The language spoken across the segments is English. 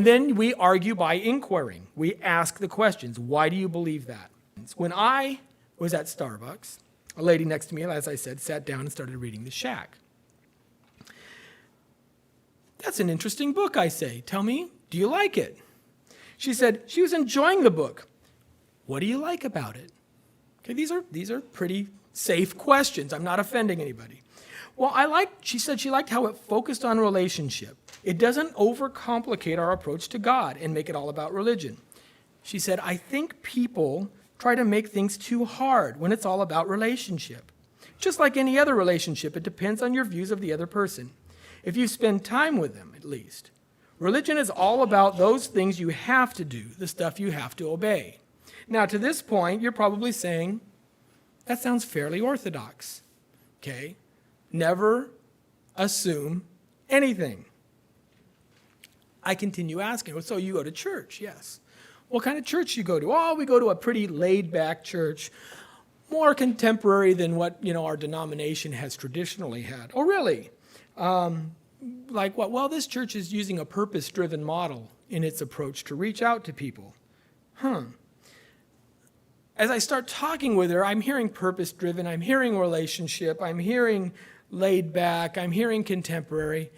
Then we argue by inquiring. We ask the questions. Why do you believe that? When I was at Starbucks, a lady next to me, as I said, sat down and started reading The Shack. That's an interesting book, I say. Tell me, do you like it? She said she was enjoying the book. What do you like about it? Okay, these are pretty safe questions. I'm not offending anybody. Well, she said she liked how it focused on relationship. It doesn't overcomplicate our approach to God and make it all about religion. She said, I think people try to make things too hard when it's all about relationship. Just like any other relationship, it depends on your views of the other person. If you spend time with them, at least. Religion is all about those things you have to do, the stuff you have to obey. Now, to this point, you're probably saying, that sounds fairly orthodox. Okay? Never assume anything. I continue asking, so you go to church? Yes. What kind of church you go to? Oh, we go to a pretty laid-back church, more contemporary than what our denomination has traditionally had. Oh, really? Like what? Well, this church is using a purpose-driven model in its approach to reach out to people. As I start talking with her, I'm hearing purpose-driven, I'm hearing relationship, I'm hearing laid-back, I'm hearing contemporary,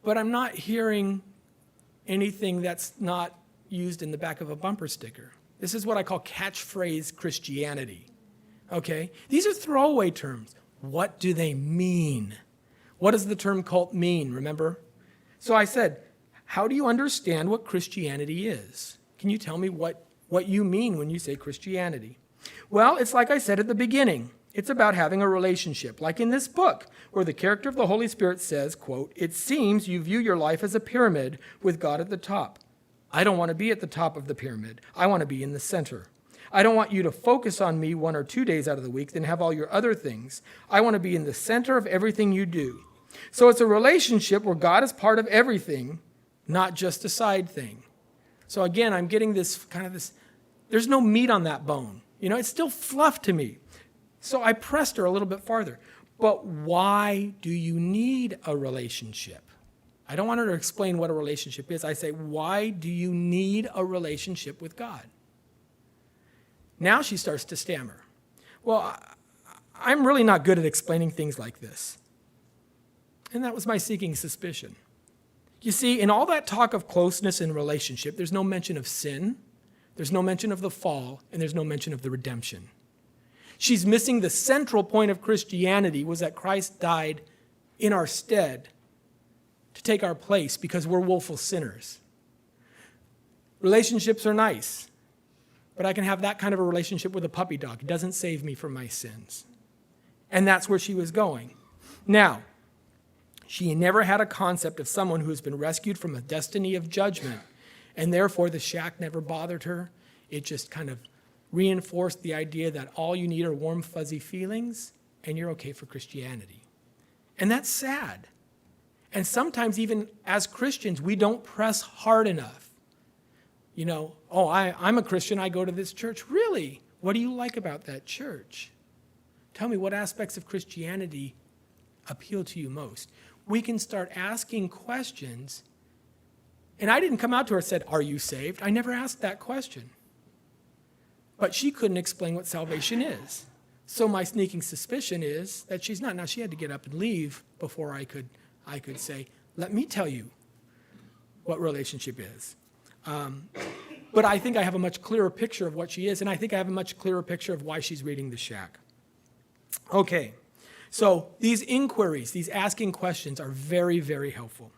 but I'm not hearing anything that's not used in the back of a bumper sticker. This is what I call catchphrase Christianity. Okay? These are throwaway terms. What do they mean? What does the term cult mean, remember? So I said, how do you understand what Christianity is? Can you tell me what you mean when you say Christianity? Well, it's like I said at the beginning. It's about having a relationship, like in this book, where the character of the Holy Spirit says, quote, it seems you view your life as a pyramid with God at the top. I don't want to be at the top of the pyramid. I want to be in the center. I don't want you to focus on me 1 or 2 days out of the week, then have all your other things. I want to be in the center of everything you do. So it's a relationship where God is part of everything, not just a side thing. So again, I'm getting this there's no meat on that bone. It's still fluff to me. So I pressed her a little bit farther. But why do you need a relationship? I don't want her to explain what a relationship is. I say, why do you need a relationship with God? Now she starts to stammer. Well, I'm really not good at explaining things like this. And that was my seeking suspicion. You see, in all that talk of closeness and relationship, there's no mention of sin, there's no mention of the fall, and there's no mention of the redemption. She's missing the central point of Christianity was that Christ died in our stead to take our place because we're woeful sinners. Relationships are nice, but I can have that kind of a relationship with a puppy dog. It doesn't save me from my sins. And that's where she was going. Now, she never had a concept of someone who has been rescued from a destiny of judgment, and therefore the shack never bothered her. It just kind of reinforced the idea that all you need are warm, fuzzy feelings, and you're okay for Christianity. And that's sad. And sometimes even as Christians, we don't press hard enough. I'm a Christian, I go to this church. Really? What do you like about that church? Tell me, what aspects of Christianity appeal to you most? We can start asking questions. And I didn't come out to her and said, are you saved? I never asked that question. But she couldn't explain what salvation is. So my sneaking suspicion is that she's not. Now, she had to get up and leave before I could say, let me tell you what relationship is. But I think I have a much clearer picture of what she is, and I think I have a much clearer picture of why she's reading The Shack. Okay, so these inquiries, these asking questions are very, very helpful.